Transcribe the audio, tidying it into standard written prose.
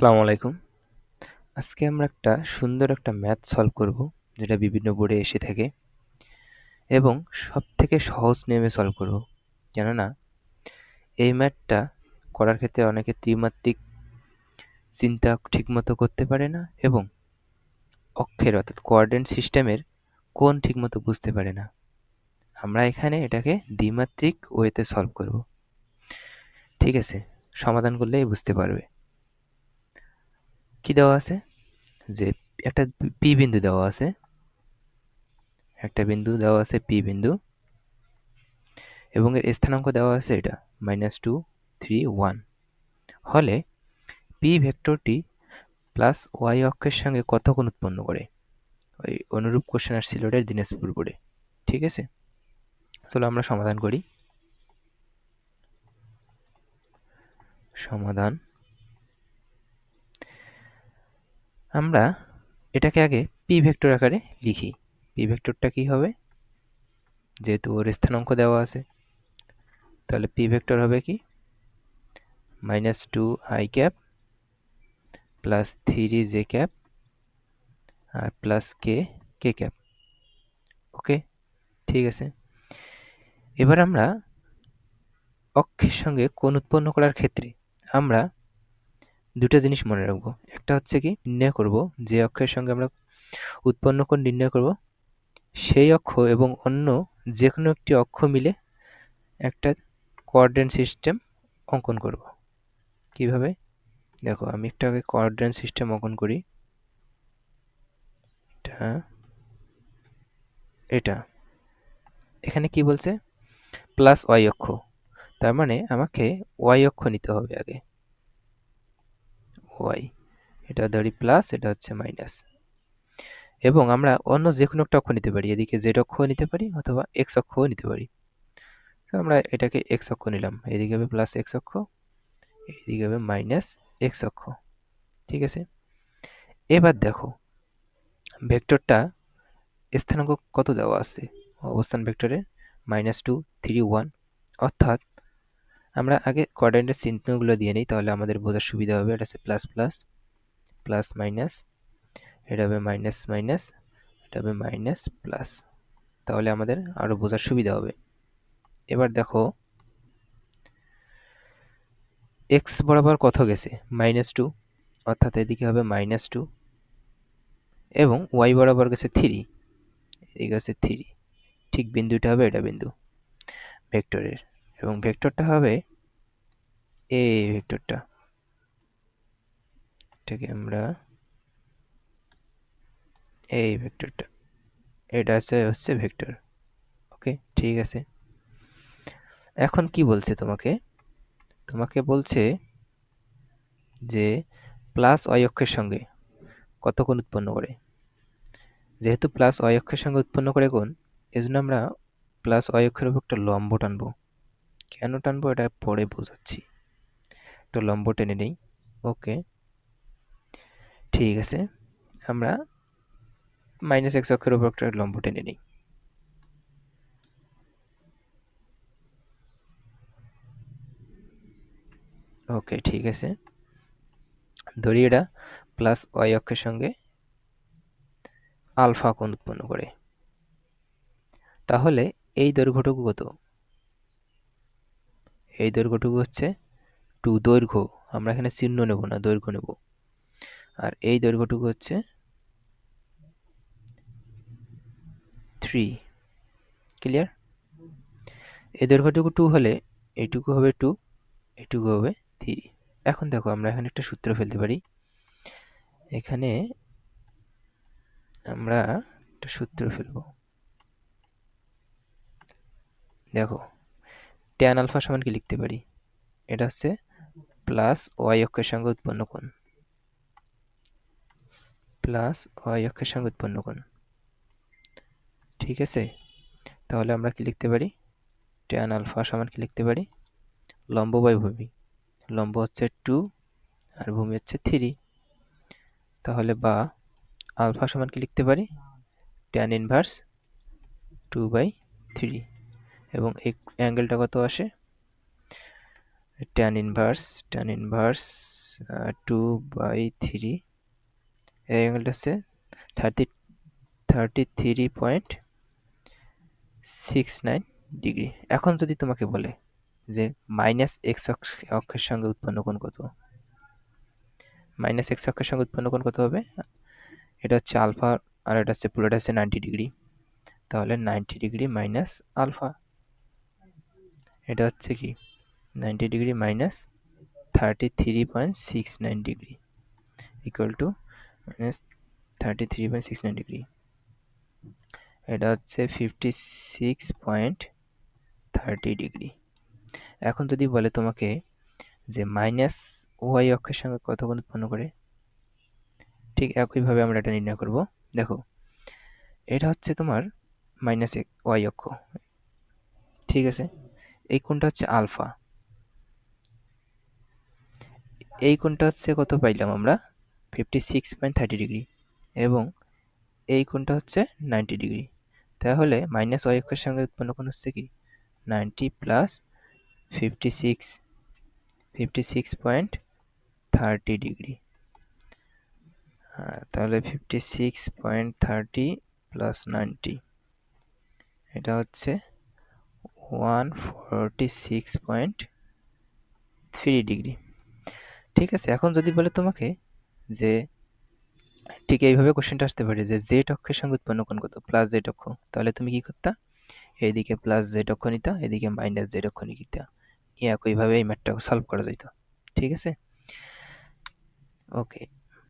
আসসালামু আলাইকুম। আজকে আমরা একটা সুন্দর একটা ম্যাথ সলভ করব, যেটা বিভিন্ন বোর্ডে এসে থাকে এবং সবথেকে সহজ নিয়মে সলভ করব। কেননা এই ম্যাথটা করার ক্ষেত্রে অনেকে ত্রিমাত্রিক চিন্তা ঠিকমতো করতে পারে না এবং অক্ষের অর্থাৎ কোঅর্ডিনেট সিস্টেমের কোণ ঠিকমতো বুঝতে পারে না। আমরা এখানে এটাকে দ্বিমাত্রিক ওয়েতে সলভ করব। ঠিক আছে? সমাধান করলেই বুঝতে পারবে। কি দেওয়া আছে? যে একটা পি বিন্দু দেওয়া আছে, একটা বিন্দু দেওয়া আছে পি বিন্দু, এবং এর স্থানাঙ্ক দেওয়া আছে এটা -2, 3, 1 হলে পি ভেক্টরটি প্লাস ওয়াই অক্ষের সঙ্গে কত কোণ উৎপন্ন করে? ওই অনুরূপ কোশ্চেন আসছিল ওটা দিনাজপুর বোর্ডে। ঠিক আছে, চলো আমরা সমাধান করি। সমাধান, আমরা এটাকে আগে পি ভেক্টর আকারে লিখি। পি ভেক্টরটা কি হবে? যেহেতু ওর স্থানাঙ্ক দেওয়া আছে, তাহলে পি ভেক্টর হবে কি -2 i cap plus 3 j cap আর প্লাস কে ক্যাপ। ওকে, ঠিক আছে। এবার আমরা অক্ষের সঙ্গে কোণ উৎপন্ন করার ক্ষেত্রে আমরা দুটো জিনিস মনে রাখবো। একটা হচ্ছে কি, নির্ণয় করব যে অক্ষের সঙ্গে আমরা উৎপন্ন কোণ নির্ণয় করব সেই অক্ষ এবং অন্য যে কোনো একটি অক্ষ মিলে একটা কোঅর্ডিনেট সিস্টেম অঙ্কন করব। কিভাবে? দেখো, আমি একটু আগে কোঅর্ডিনেট সিস্টেম অঙ্কন করি। এটা এটা এখানে কি বলছে? প্লাস ওয়াই অক্ষ, তার মানে আমাকে ওয়াই অক্ষ নিতে হবে আগে। ওয়াই, এটা ধরি প্লাস, এটা হচ্ছে মাইনাস, এবং আমরা অন্য যে কোনো একটা অক্ষ নিতে পারি। এদিকে জেড অক্ষ নিতে পারি অথবা এক্স অক্ষও নিতে পারি। তো আমরা এটাকে এক্স অক্ষ নিলাম, এদিকে হবে প্লাস এক্স অক্ষ, এদিকে হবে মাইনাস এক্স অক্ষ। ঠিক আছে, এবার দেখো ভেক্টরটা স্থানাঙ্ক কত দেওয়া আছে অবস্থান ভেক্টরে, -2, 3, 1, অর্থাৎ আমরা আগে কোঅর্ডিনেটের চিহ্নগুলো দিয়ে নিই, তাহলে আমাদের বোঝার সুবিধা হবে। এটা হচ্ছে প্লাস প্লাস, প্লাস মাইনাস, এটা হবে মাইনাস মাইনাস, এটা হবে মাইনাস প্লাস, তাহলে আমাদের আরো বোঝার সুবিধা হবে। এবার দেখো এক্স বরাবর কত গেছে? -2, অর্থাৎ এদিকে হবে -2, এবং ওয়াই বরাবর গেছে 3, এদিকে আছে 3। ঠিক বিন্দুটা হবে এটা বিন্দু ভেক্টরের, এবং ভেক্টরটা হবে এই ভেক্টরটা। এটাকে আমরা এই ভেক্টরটা, এটা হচ্ছে ভেক্টর। ওকে, ঠিক আছে। এখন কি বলছে তোমাকে? তোমাকে বলছে যে প্লাস ওয়াই অক্ষের সঙ্গে কত কোণ উৎপন্ন করে। যেহেতু প্লাস ওয়াই অক্ষের সঙ্গে উৎপন্ন করে কোণ, এজন্য আমরা প্লাস ওয়াই অক্ষের উপর একটা লম্ব টানবো। কেন টানবো এটা পরে বোঝাচ্ছি। একটা লম্ব টেনে নেই। ওকে, ঠিক আছে। আমরা মাইনাস এক্স অক্ষের উপর একটা লম্ব টেনে নিই। ওকে, ঠিক আছে। ধরি এটা প্লাস ওয়াই অক্ষের সঙ্গে আলফা কোণ উৎপন্ন করে। তাহলে এই দৈর্ঘ্যটুকু কত? এই দৈর্ঘ্যটুকু হচ্ছে 2, দৈর্ঘ্য। আমরা এখানে চিহ্ন নেব না, দৈর্ঘ্য নেব। আর এই দৈর্ঘ্যটুকু হচ্ছে 3। ক্লিয়ার? এই দৈর্ঘ্যটুকু 2 হলে এইটুকু হবে 2, এইটুকু হবে 3। এখন দেখো, আমরা এখানে একটা সূত্র ফেলতে পারি। এখানে আমরা একটা সূত্র ফেলবো। দেখো, tan আলফা সমান কি লিখতে পারি? এটা হচ্ছে প্লাস ওয়াই অক্ষের সঙ্গে উৎপন্ন কোণ, প্লাস ওয়াই অক্ষের সঙ্গে উৎপন্ন কোণ। ঠিক আছে, তাহলে আমরা কি লিখতে পারি? tan আলফা সমান কি লিখতে পারি? লম্ব বাই ভূমি। লম্ব হচ্ছে 2 আর ভূমি হচ্ছে 3। তাহলে বা আলফা সমান কি লিখতে পারি? tan inverse 2/3। এবং এই অ্যাঙ্গেলটা কত আসে? tan ইনভার্স 2/3, এই অ্যাঙ্গেলটা হচ্ছে 33.69 ডিগ্রি। এখন যদি তোমাকে বলে যে মাইনাস এক্স অক্ষের সঙ্গে উৎপন্ন কোণ কত, মাইনাস এক্স অক্ষের সঙ্গে উৎপন্ন কোণ কত হবে? এটা হচ্ছে আলফা আর এটা হচ্ছে পুরোটা হচ্ছে 90 ডিগ্রি, তাহলে 90 ডিগ্রি মাইনাস আলফা, এটা হচ্ছে কি 90 degree minus 33.69 degree equal to minus 33.69 degree, এটা হচ্ছে 56.30 ডিগ্রি। এখন যদি বলে তোমাকে যে মাইনাস ওয়াই অক্ষের সঙ্গে কত কোণ উৎপন্ন করে, ঠিক একইভাবে আমরা এটা নির্ণয় করব। দেখো এটা হচ্ছে তোমার মাইনাস ওয়াই অক্ষ, ঠিক আছে, এই কোণটা হচ্ছে আলফা, এই কোণটা হচ্ছে কত পাইলাম আমরা 56.30 ডিগ্রি, এবং এই কোণটা হচ্ছে 90 ডিগ্রি। তাহলে মাইনাস ওয়াই অক্ষের সঙ্গে উৎপন্ন কোণ হচ্ছে কি 90 প্লাস 56.30 ডিগ্রি। তাহলে 56.30 প্লাস 90, এটা হচ্ছে 146.3 ডিগ্রি। ঠিক আছে, এখন যদি বলে তোমাকে যে ঠিক এইভাবে কোশ্চেনটা আসতে পারে যে জেড অক্ষের সঙ্গে উৎপন্ন কোণ কত, প্লাস জেড অক্ষ, তাহলে তুমি কি করতা, এইদিকে প্লাস জেড অক্ষ নিতা, এদিকে মাইনাস জেড অক্ষ নিতা, একইভাবে এই ম্যাথটা সলভ করা যেত। ঠিক আছে, ওকে।